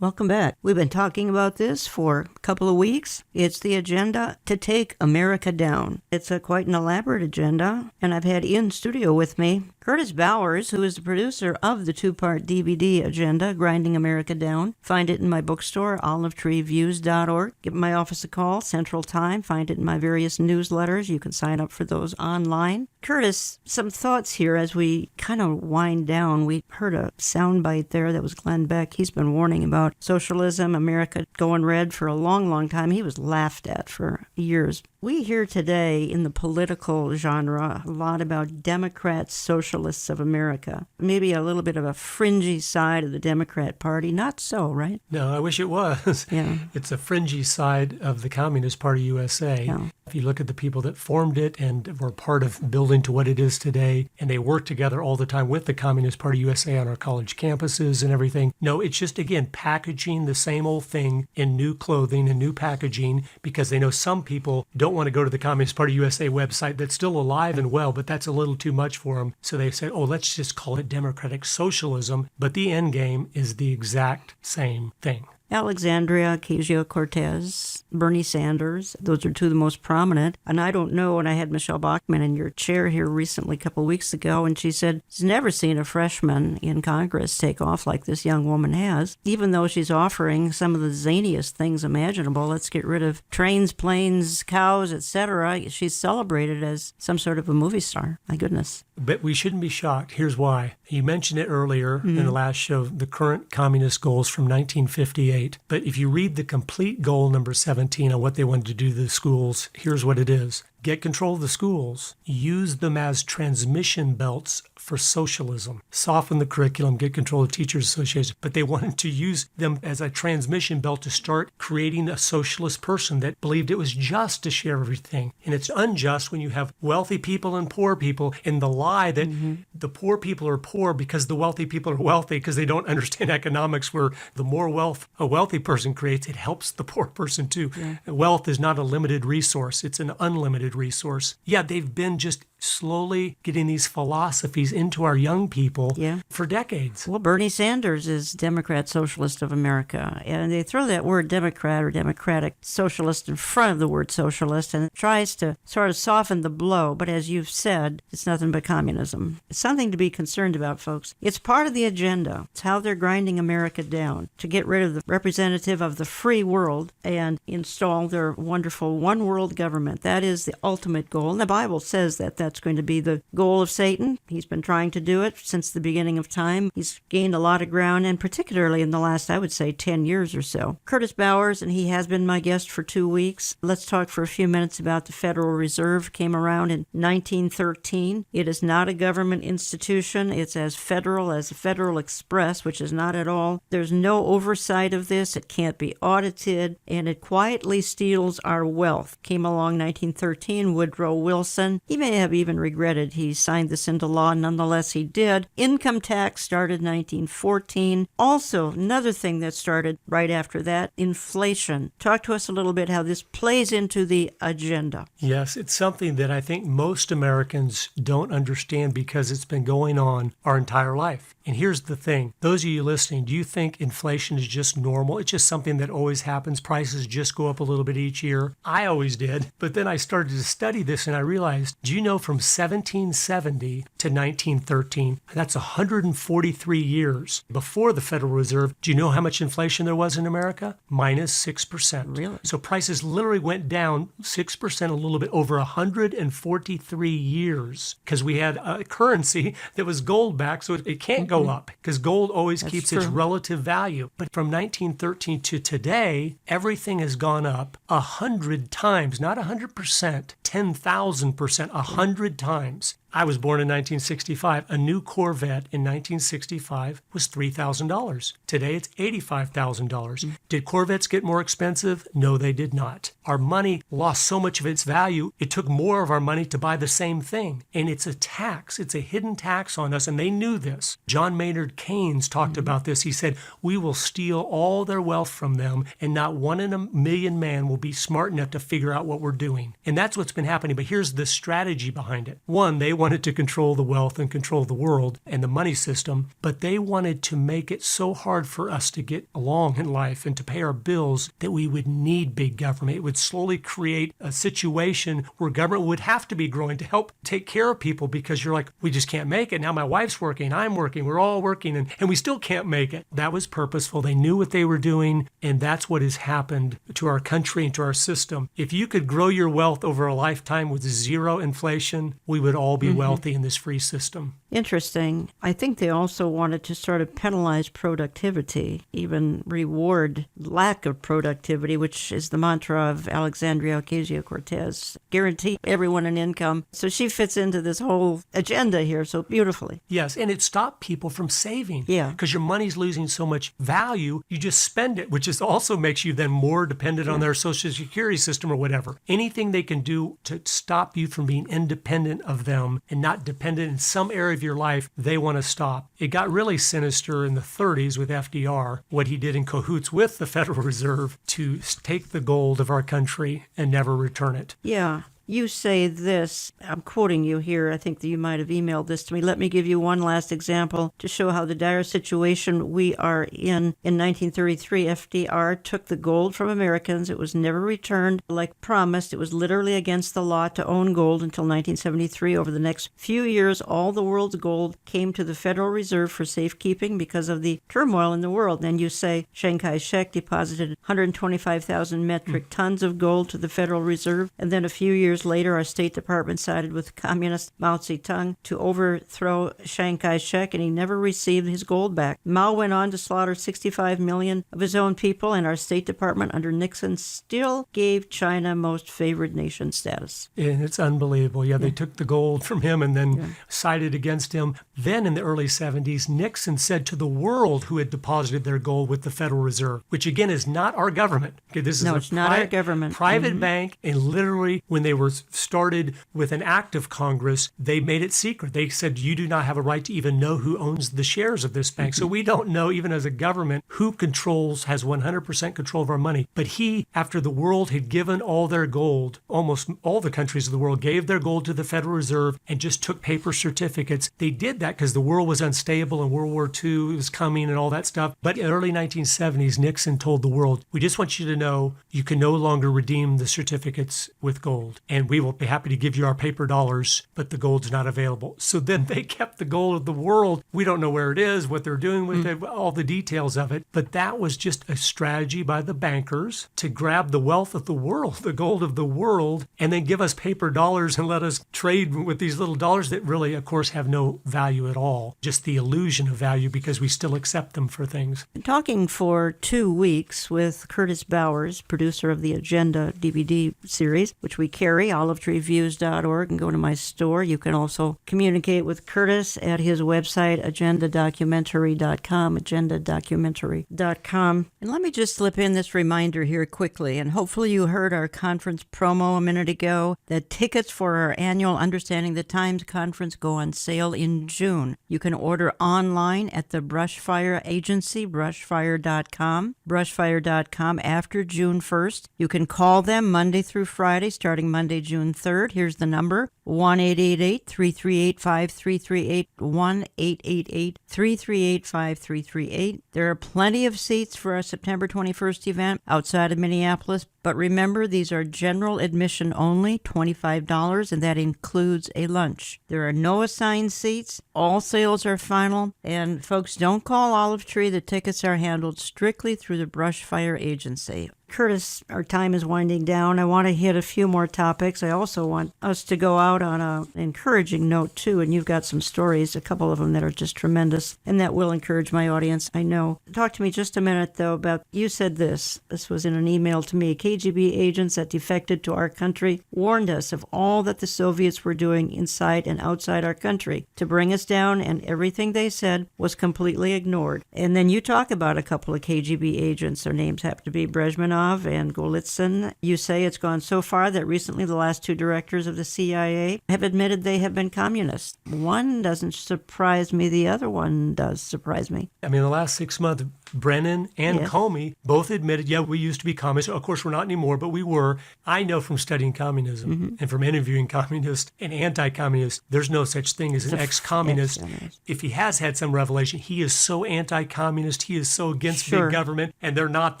Welcome back. We've been talking about this for a couple of weeks. It's the agenda to take America down. It's quite an elaborate agenda, and I've had in studio with me Curtis Bowers, who is the producer of the two-part DVD agenda, Grinding America Down. Find it in my bookstore, olivetreeviews.org. Give my office a call, Central Time. Find it in my various newsletters. You can sign up for those online. Curtis, some thoughts here as we kind of wind down. We heard a soundbite there that was Glenn Beck. He's been warning about socialism, America going red for a long, long time. He was laughed at for years. We hear today in the political genre a lot about Democrats, Socialists of America. Maybe a little bit of a fringy side of the Democrat Party. Not so, right? No, I wish it was. Yeah. It's a fringy side of the Communist Party USA. Yeah. If you look at the people that formed it and were part of building to what it is today, and they work together all the time with the Communist Party USA on our college campuses and everything. No, it's just, again, packaging the same old thing in new clothing and new packaging because they know some people don't want to go to the Communist Party USA website that's still alive and well, but that's a little too much for them. So they said, let's just call it democratic socialism. But the end game is the exact same thing. Alexandria Ocasio-Cortez, Bernie Sanders, those are two of the most prominent. And I don't know, and I had Michelle Bachmann in your chair here recently, a couple of weeks ago, and she said she's never seen a freshman in Congress take off like this young woman has, even though she's offering some of the zaniest things imaginable. Let's get rid of trains, planes, cows, etc. She's celebrated as some sort of a movie star. My goodness. But we shouldn't be shocked. Here's why. You mentioned it earlier in the last show, the current communist goals from 1958. But if you read the complete goal number 17 on what they wanted to do to the schools, here's what it is. Get control of the schools. Use them as transmission belts for socialism. Soften the curriculum, get control of teachers' associations. But they wanted to use them as a transmission belt to start creating a socialist person that believed it was just to share everything. And it's unjust when you have wealthy people and poor people, and the lie that the poor people are poor because the wealthy people are wealthy because they don't understand economics, where the more wealth a wealthy person creates, it helps the poor person too. Yeah. Wealth is not a limited resource. It's an unlimited resource. Yeah, they've been just slowly getting these philosophies into our young people for decades. Well, Bernie Sanders is Democrat Socialist of America, and they throw that word Democrat or Democratic Socialist in front of the word socialist, and it tries to sort of soften the blow, but as you've said, it's nothing but communism. It's something to be concerned about, folks. It's part of the agenda. It's how they're grinding America down to get rid of the representative of the free world and install their wonderful one world government. That is the ultimate goal, and the Bible says that that's going to be the goal of Satan. He's been trying to do it since the beginning of time. He's gained a lot of ground, and particularly in the last, I would say, 10 years or so. Curtis Bowers, and he has been my guest for 2 weeks. Let's talk for a few minutes about the Federal Reserve. Came around in 1913. It is not a government institution. It's as federal as the Federal Express, which is not at all. There's no oversight of this. It can't be audited, and it quietly steals our wealth. Came along 1913, Woodrow Wilson. He may have even regretted he signed this into law. Nonetheless, he did. Income tax started 1914. Also, another thing that started right after that, inflation. Talk to us a little bit how this plays into the agenda. Yes, it's something that I think most Americans don't understand because it's been going on our entire life. And here's the thing. Those of you listening, do you think inflation is just normal? It's just something that always happens. Prices just go up a little bit each year. I always did. But then I started to to study this and I realized, do you know from 1770 to 1913, that's 143 years before the Federal Reserve, do you know how much inflation there was in America? Minus 6%. Really? So prices literally went down 6% a little bit over 143 years because we had a currency that was gold backed, so it can't go up because gold always keeps its relative value. But from 1913 to today, everything has gone up 100 times, not 100%, 10,000%, 100 times. I was born in 1965. A new Corvette in 1965 was $3,000. Today it's $85,000. Did Corvettes get more expensive? No, they did not. Our money lost so much of its value, it took more of our money to buy the same thing. And it's a tax. It's a hidden tax on us, and they knew this. John Maynard Keynes talked about this. He said, we will steal all their wealth from them, and not one in a million man will be smart enough to figure out what we're doing. And that's what's been happening. But here's the strategy behind it. One, they wanted to control the wealth and control the world and the money system, but they wanted to make it so hard for us to get along in life and to pay our bills that we would need big government. It would slowly create a situation where government would have to be growing to help take care of people because you're like, we just can't make it. Now my wife's working, I'm working, we're all working, and we still can't make it. That was purposeful. They knew what they were doing, and that's what has happened to our country and to our system. If you could grow your wealth over a lifetime with zero inflation, we would all be wealthy in this free system. Interesting. I think they also wanted to sort of penalize productivity, even reward lack of productivity, which is the mantra of Alexandria Ocasio-Cortez. Guarantee everyone an income. So she fits into this whole agenda here so beautifully. Yes, and it stopped people from saving. Yeah. Because your money's losing so much value, you just spend it, which is also makes you then more dependent on their Social Security system or whatever. Anything they can do to stop you from being independent of them and not dependent in some area of your life, they want to stop. It got really sinister in the 30s with FDR, what he did in cahoots with the Federal Reserve to take the gold of our country and never return it. Yeah. You say this, I'm quoting you here, I think that you might have emailed this to me. Let me give you one last example to show how the dire situation we are in. In 1933, FDR took the gold from Americans. It was never returned like promised. It was literally against the law to own gold until 1973. Over the next few years, all the world's gold came to the Federal Reserve for safekeeping because of the turmoil in the world. And you say Chiang Kai-shek deposited 125,000 metric tons of gold to the Federal Reserve, and then a few years later, our State Department sided with communist Mao Zedong to overthrow Chiang Kai-shek, and he never received his gold back. Mao went on to slaughter 65 million of his own people, and our State Department under Nixon still gave China most favored nation status. And it's unbelievable. Yeah, they took the gold from him and then sided against him. Then in the early 70s, Nixon said to the world who had deposited their gold with the Federal Reserve, which again is not our government. Okay, this is it's not our government. Private bank, and literally when they were started with an act of Congress, they made it secret. They said, you do not have a right to even know who owns the shares of this bank. So we don't know, even as a government, who has 100% control of our money. But he, after the world had given all their gold, almost all the countries of the world gave their gold to the Federal Reserve and just took paper certificates. They did that because the world was unstable and World War II was coming and all that stuff. But in the early 1970s, Nixon told the world, we just want you to know you can no longer redeem the certificates with gold. And we will be happy to give you our paper dollars, but the gold's not available. So then they kept the gold of the world. We don't know where it is, what they're doing with it, all the details of it. But that was just a strategy by the bankers to grab the wealth of the world, the gold of the world, and then give us paper dollars and let us trade with these little dollars that really, of course, have no value at all. Just the illusion of value because we still accept them for things. Talking for 2 weeks with Curtis Bowers, producer of the Agenda DVD series, which we carry, olivetreeviews.org, and go to my store. You can also communicate with Curtis at his website, agendadocumentary.com, agendadocumentary.com. And let me just slip in this reminder here quickly, and hopefully you heard our conference promo a minute ago, that tickets for our annual Understanding the Times conference go on sale in June. You can order online at the Brushfire Agency, brushfire.com, brushfire.com after June 1st. You can call them Monday through Friday, starting Monday, June 3rd. Here's the number, 1-888-338-5338, 1-888-338-5338. There are plenty of seats for our September 21st event outside of Minneapolis, but remember, these are general admission only, $25, and that includes a lunch. There are no assigned seats. All sales are final, and folks, don't call Olive Tree. The tickets are handled strictly through the Brush Fire Agency. Curtis, our time is winding down. I want to hit a few more topics. I also want us to go out on an encouraging note, too, and you've got some stories, a couple of them that are just tremendous, and that will encourage my audience, I know. Talk to me just a minute, though, about, you said this was in an email to me, KGB agents that defected to our country warned us of all that the Soviets were doing inside and outside our country to bring us down, and everything they said was completely ignored. And then you talk about a couple of KGB agents. Their names happen to be Brezhnev and Golitsyn. You say it's gone so far that recently the last two directors of the CIA have admitted they have been communists. One doesn't surprise me. The other one does surprise me. I mean, the last 6 months, Brennan and Yes. Comey both admitted, yeah, we used to be communists. Of course, we're not anymore, but we were. I know from studying communism and from interviewing communists and anti-communists, there's no such thing as an ex-communist. If he has had some revelation, he is so anti-communist, he is so against big government, and they're not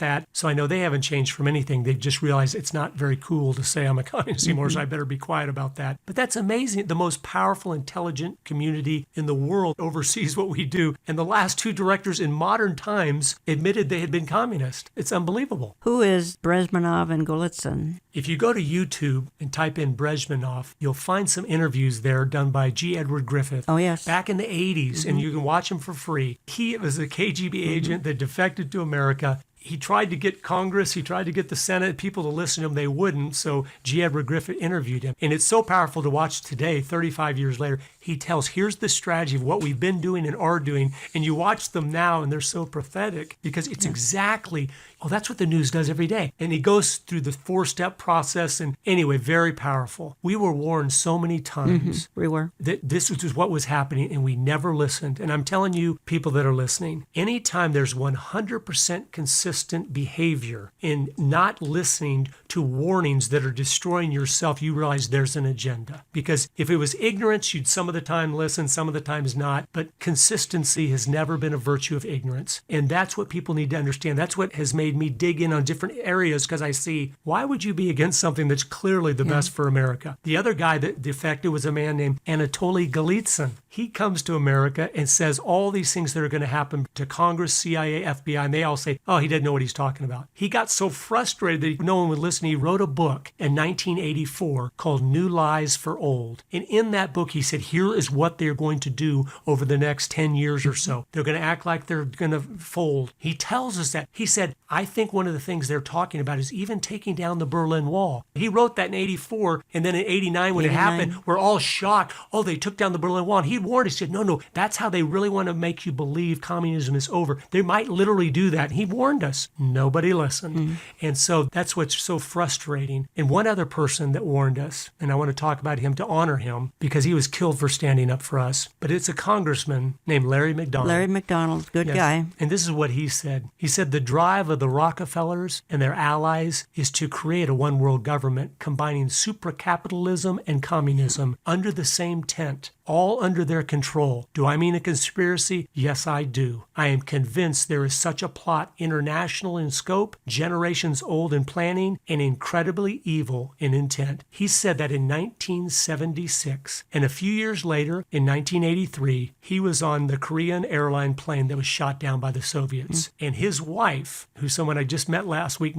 that. So I know they haven't changed from anything. They've just realized it's not very cool to say I'm a communist anymore, so I better be quiet about that. But that's amazing. The most powerful, intelligent community in the world oversees what we do. And the last two directors in modern times admitted they had been communist. It's unbelievable. Who is Brezhnev and Golitsyn? If you go to YouTube and type in Brezhnev, you'll find some interviews there done by G. Edward Griffith. Oh, yes. Back in the 80s, and you can watch him for free. He was a KGB agent that defected to America. He tried to get Congress, he tried to get the Senate, people to listen to him. They wouldn't, so G. Edward Griffith interviewed him. And it's so powerful to watch today, 35 years later. He tells, here's the strategy of what we've been doing and are doing. And you watch them now, and they're so prophetic because it's exactly, that's what the news does every day. And he goes through the 4-step process. And anyway, very powerful. We were warned so many times We were. that this was what was happening, and we never listened. And I'm telling you, people that are listening, anytime there's 100% consistent behavior in not listening to warnings that are destroying yourself, you realize there's an agenda. Because if it was ignorance, you'd some of the time listen, some of the times not. But consistency has never been a virtue of ignorance. And that's what people need to understand. That's what has made me dig in on different areas, because I see, why would you be against something that's clearly the best for America? The other guy that defected was a man named Anatoly Golitsyn. He comes to America and says all these things that are going to happen to Congress, CIA, FBI, and they all say, oh, he doesn't know what he's talking about. He got so frustrated that no one would listen. He wrote a book in 1984 called New Lies for Old. And in that book, he said, here is what they're going to do over the next 10 years or so. They're going to act like they're going to fold. He tells us that. He said, I think one of the things they're talking about is even taking down the Berlin Wall. He wrote that in 84, and then in 89, when it happened, we're all shocked. Oh, they took down the Berlin Wall. And he warned, he said, no, that's how they really want to make you believe communism is over. They might literally do that. And he warned us. Nobody listened. And so that's what's so frustrating. And one other person that warned us, and I want to talk about him to honor him, because he was killed for standing up for us, but it's a congressman named Larry McDonald. Larry McDonald, good guy. And this is what he said. He said, the drive of the Rockefellers and their allies is to create a one-world government combining supracapitalism and communism under the same tent, all under their control. Do I mean a conspiracy? Yes, I do. I am convinced there is such a plot, international in scope, generations old in planning, and incredibly evil in intent. He said that in 1976. And a few years later, in 1983, he was on the Korean airline plane that was shot down by the Soviets. And his wife, who's someone I just met last week,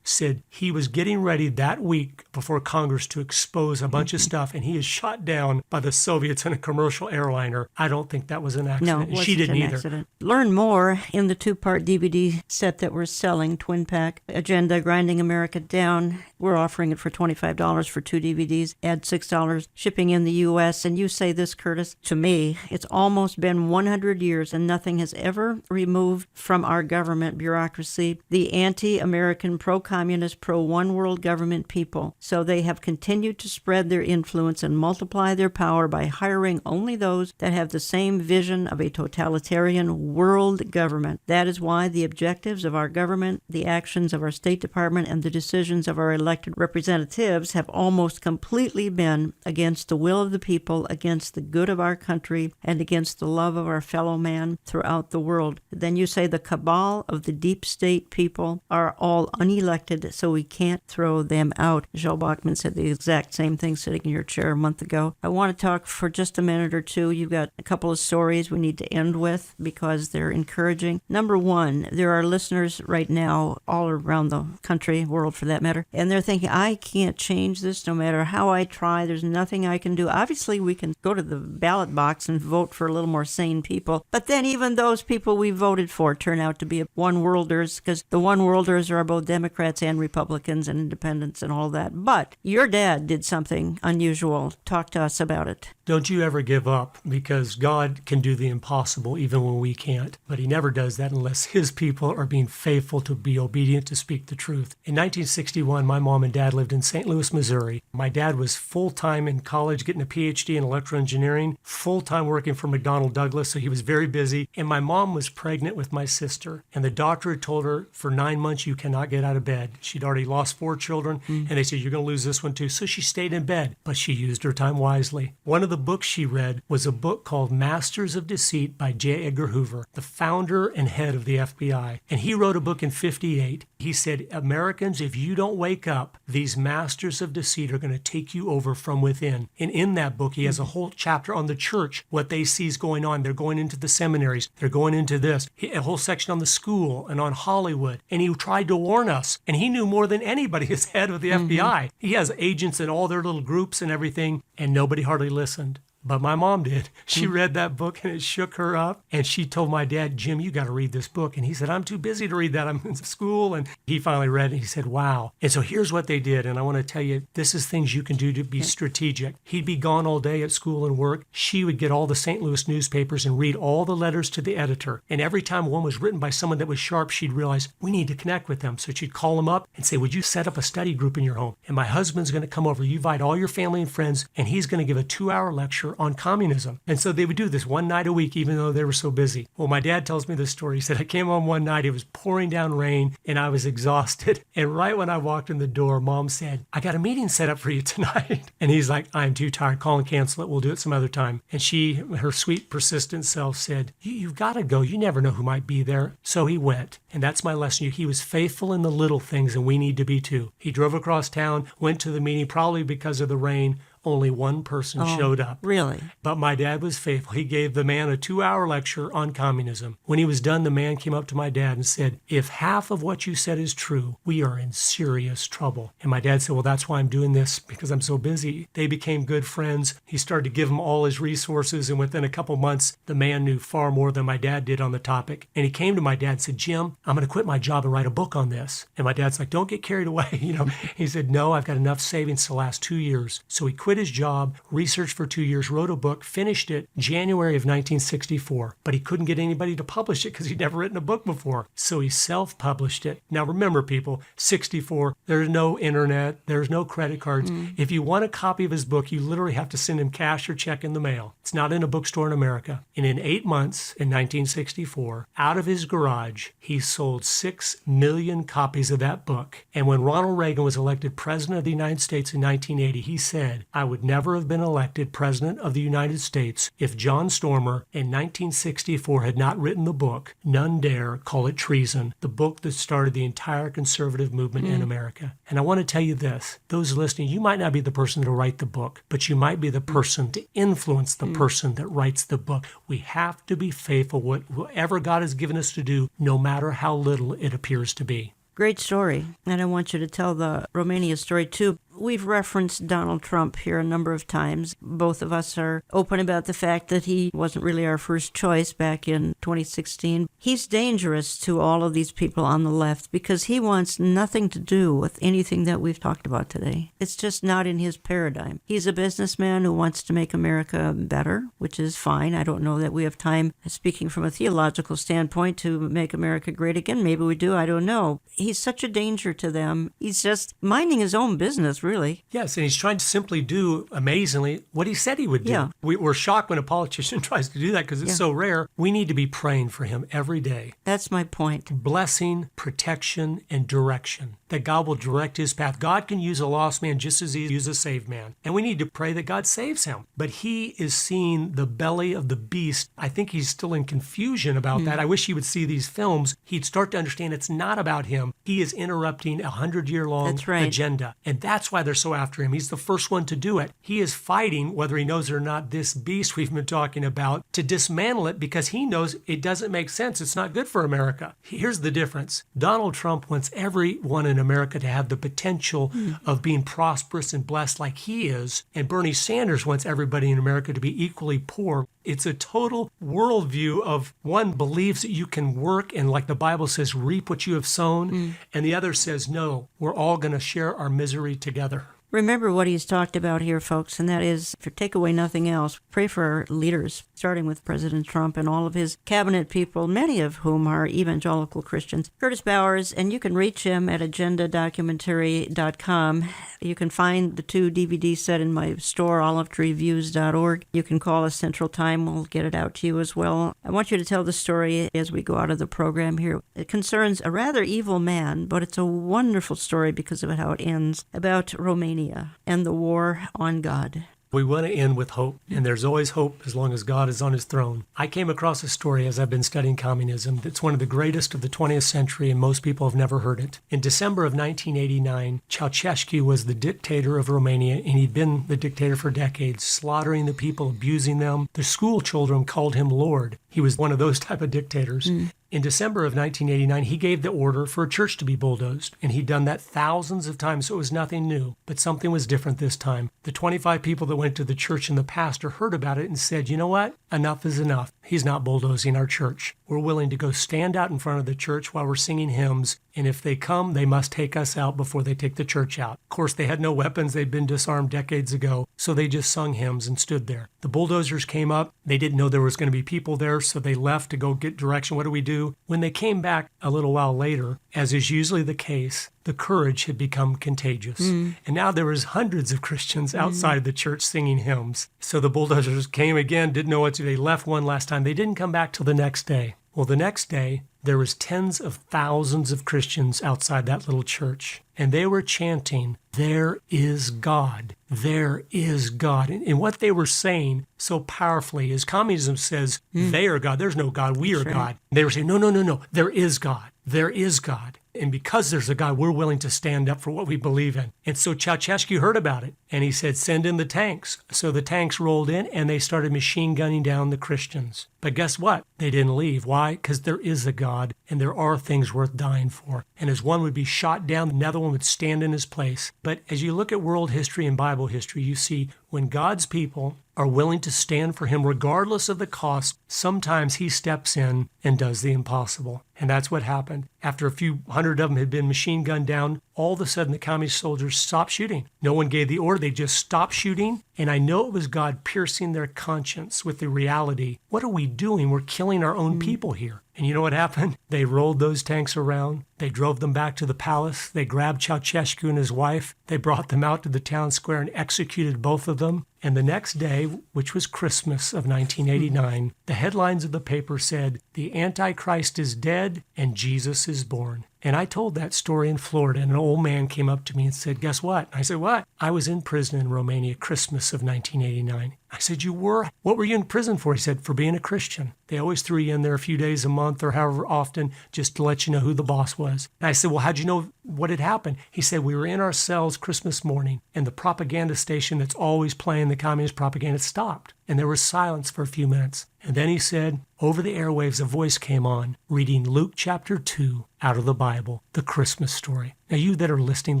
said he was getting ready that week before Congress to expose a bunch of stuff, and he is shot down by the Soviets in a commercial airliner. I don't think that was an accident. No, she didn't either. Accident. Learn more in the 2-part DVD set that we're selling, Twin Pack Agenda, Grinding America Down. We're offering it for $25 for 2 DVDs. Add $6 shipping in the U.S. And you say this, Curtis, to me, it's almost been 100 years and nothing has ever removed from our government bureaucracy the anti-American, pro-communist, pro-one-world government people. So they have continued to spread their influence and multiply their power by hiring hiring only those that have the same vision of a totalitarian world government. That is why the objectives of our government, the actions of our State Department, and the decisions of our elected representatives have almost completely been against the will of the people, against the good of our country, and against the love of our fellow man throughout the world. Then you say the cabal of the deep state people are all unelected, so we can't throw them out. Joe Bachman said the exact same thing sitting in your chair a month ago. I want to talk for just a minute or two. You've got a couple of stories we need to end with because they're encouraging. Number one, there are listeners right now all around the country, world for that matter, and they're thinking, I can't change this no matter how I try. There's nothing I can do. Obviously, we can go to the ballot box and vote for a little more sane people, but then even those people we voted for turn out to be one-worlders, because the one-worlders are both Democrats and Republicans and independents and all that. But your dad did something unusual. Talk to us about it. Don't you ever give up, because God can do the impossible even when we can't. But he never does that unless his people are being faithful to be obedient to speak the truth. In 1961, my mom and dad lived in St. Louis, Missouri. My dad was full-time in college getting a PhD in electrical engineering, full-time working for McDonnell Douglas, so he was very busy. And my mom was pregnant with my sister. And the doctor had told her, for 9 months, you cannot get out of bed. She'd already lost 4 children, and they said, you're going to lose this one too. So she stayed in bed, but she used her time wisely. One of the books she read was a book called Masters of Deceit by J. Edgar Hoover, the founder and head of the FBI. And he wrote a book in 1958. He said, Americans, if you don't wake up, these masters of deceit are going to take you over from within. And in that book, he has a whole chapter on the church, what they see is going on. They're going into the seminaries. They're going into this. A whole section on the school and on Hollywood. And he tried to warn us. And he knew more than anybody as head of the FBI. He has agents in all their little groups and everything, and nobody hardly listened. But my mom did. She read that book and it shook her up. And she told my dad, Jim, you got to read this book. And he said, I'm too busy to read that. I'm in school. And he finally read it and he said, wow. And so here's what they did. And I want to tell you, this is things you can do to be strategic. He'd be gone all day at school and work. She would get all the St. Louis newspapers and read all the letters to the editor. And every time one was written by someone that was sharp, she'd realize we need to connect with them. So she'd call them up and say, would you set up a study group in your home? And my husband's going to come over. You invite all your family and friends, and he's going to give a 2-hour lecture on communism. And so they would do this one night a week, even though they were so busy. Well, my dad tells me this story. He said, I came home one night, it was pouring down rain, and I was exhausted. And right when I walked in the door, Mom said, I got a meeting set up for you tonight. And he's like, I'm too tired. Call and cancel it. We'll do it some other time. And she, her sweet, persistent self said, you've got to go. You never know who might be there. So he went. And that's my lesson. He was faithful in the little things, and we need to be too. He drove across town, went to the meeting, probably because of the rain. Only one person showed up. Really? But my dad was faithful. He gave the man a 2-hour lecture on communism. When he was done, the man came up to my dad and said, if half of what you said is true, we are in serious trouble. And my dad said, well, that's why I'm doing this, because I'm so busy. They became good friends. He started to give him all his resources, and within a couple months, the man knew far more than my dad did on the topic. And he came to my dad and said, Jim, I'm going to quit my job and write a book on this. And my dad's like, don't get carried away. He said, no, I've got enough savings to last 2 years. So he quit his job, researched for 2 years, wrote a book, finished it January of 1964. But he couldn't get anybody to publish it because he'd never written a book before. So he self-published it. Now remember, people, 64, there's no internet, there's no credit cards. If you want a copy of his book, you literally have to send him cash or check in the mail. It's not in a bookstore in America. And in 8 months, in 1964, out of his garage, he sold 6 million copies of that book. And when Ronald Reagan was elected president of the United States in 1980, he said, I would never have been elected president of the United States if John Stormer in 1964 had not written the book, None Dare Call It Treason, the book that started the entire conservative movement in America. And I want to tell you this, those listening, you might not be the person to write the book, but you might be the person to influence the person that writes the book. We have to be faithful, whatever God has given us to do, no matter how little it appears to be. Great story. And I want you to tell the Romania story too. We've referenced Donald Trump here a number of times. Both of us are open about the fact that he wasn't really our first choice back in 2016. He's dangerous to all of these people on the left because he wants nothing to do with anything that we've talked about today. It's just not in his paradigm. He's a businessman who wants to make America better, which is fine. I don't know that we have time, speaking from a theological standpoint, to make America great again. Maybe we do. I don't know. He's such a danger to them. He's just minding his own business, really. Yes, and he's trying to simply do, amazingly, what he said he would do. Yeah. We're shocked when a politician tries to do that because it's so rare. We need to be praying for him every day. That's my point. Blessing, protection, and direction. That God will direct his path. God can use a lost man just as he uses a saved man. And we need to pray that God saves him. But he is seeing the belly of the beast. I think he's still in confusion about that. I wish he would see these films. He'd start to understand it's not about him. He is interrupting a 100-year-long agenda. And that's why they're so after him. He's the first one to do it. He is fighting, whether he knows it or not, this beast we've been talking about, to dismantle it because he knows it doesn't make sense. It's not good for America. Here's the difference. Donald Trump wants everyone in America to have the potential of being prosperous and blessed like he is. And Bernie Sanders wants everybody in America to be equally poor. It's a total worldview of one believes that you can work and, like the Bible says, reap what you have sown. And the other says, no, we're all going to share our misery together. Remember what he's talked about here, folks, and that is, if you take away nothing else, pray for our leaders, starting with President Trump and all of his cabinet people, many of whom are evangelical Christians. Curtis Bowers, and you can reach him at agendadocumentary.com. You can find the 2 DVD set in my store, olivetreeviews.org. You can call us Central Time. We'll get it out to you as well. I want you to tell the story as we go out of the program here. It concerns a rather evil man, but it's a wonderful story because of how it ends, about Romania and the war on God. We want to end with hope, and there's always hope as long as God is on his throne. I came across a story as I've been studying communism that's one of the greatest of the 20th century, and most people have never heard it. In December of 1989, Ceausescu was the dictator of Romania, and he'd been the dictator for decades, slaughtering the people, abusing them. The school children called him Lord. He was one of those type of dictators. In December of 1989, he gave the order for a church to be bulldozed, and he'd done that thousands of times, so it was nothing new. But something was different this time. The 25 people that went to the church and the pastor heard about it and said, you know what? Enough is enough. He's not bulldozing our church. We're willing to go stand out in front of the church while we're singing hymns, and if they come, they must take us out before they take the church out. Of course, they had no weapons. They'd been disarmed decades ago, so they just sung hymns and stood there. The bulldozers came up. They didn't know there was going to be people there, so they left to go get direction. What do we do? When they came back a little while later, as is usually the case, the courage had become contagious. And now there was hundreds of Christians outside of the church singing hymns. So the bulldozers came again, didn't know what to do. They left one last time. They didn't come back till the next day. Well, the next day, there was tens of thousands of Christians outside that little church. And they were chanting, "There is God. There is God." And what they were saying so powerfully is communism says, they are God. There's no God. We are God. They were saying, no. There is God. There is God. And because there's a God, we're willing to stand up for what we believe in. And so Ceausescu heard about it, and he said, send in the tanks. So the tanks rolled in, and they started machine gunning down the Christians. But guess what? They didn't leave. Why? Because there is a God, and there are things worth dying for. And as one would be shot down, another one would stand in his place. But as you look at world history and Bible history, you see when God's people are willing to stand for him regardless of the cost, sometimes he steps in and does the impossible. And that's what happened. After a few hundred of them had been machine gunned down, all of a sudden the communist soldiers stopped shooting. No one gave the order. They just stopped shooting. And I know it was God piercing their conscience with the reality. What are we doing? We're killing our own people here. And you know what happened? They rolled those tanks around. They drove them back to the palace. They grabbed Ceausescu and his wife. They brought them out to the town square and executed both of them. And the next day, which was Christmas of 1989, the headlines of the paper said, "The Antichrist is dead and Jesus is born." And I told that story in Florida, and an old man came up to me and said, guess what? I said, what? I was in prison in Romania, Christmas of 1989. I said, you were? What were you in prison for? He said, for being a Christian. They always threw you in there a few days a month or however often just to let you know who the boss was. And I said, well, how'd you know what had happened? He said, we were in our cells Christmas morning, and the propaganda station that's always playing the communist propaganda stopped. And there was silence for a few minutes. And then he said, over the airwaves, a voice came on, reading Luke chapter 2 out of the Bible, the Christmas story. Now, you that are listening,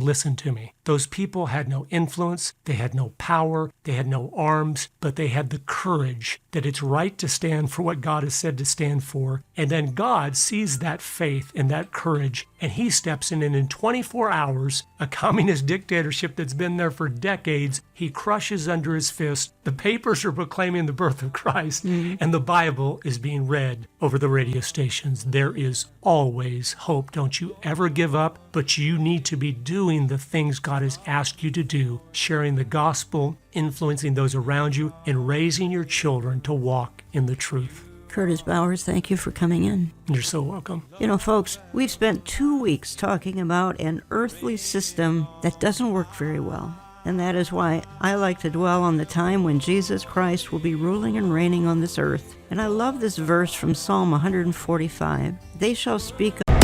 listen to me. Those people had no influence, they had no power, they had no arms, but they had the courage that it's right to stand for what God has said to stand for. And then God sees that faith and that courage, and he steps in, and in 24 hours, a communist dictatorship that's been there for decades, he crushes under his fist The papers are proclaiming the birth of Christ, and the Bible is being read over the radio stations. There is always hope. Don't you ever give up, but you need to be doing the things God has asked you to do, sharing the gospel, influencing those around you, and raising your children to walk in the truth. Curtis Bowers, thank you for coming in. You're so welcome. You know, folks, we've spent 2 weeks talking about an earthly system that doesn't work very well. And that is why I like to dwell on the time when Jesus Christ will be ruling and reigning on this earth. And I love this verse from Psalm 145. They shall speak of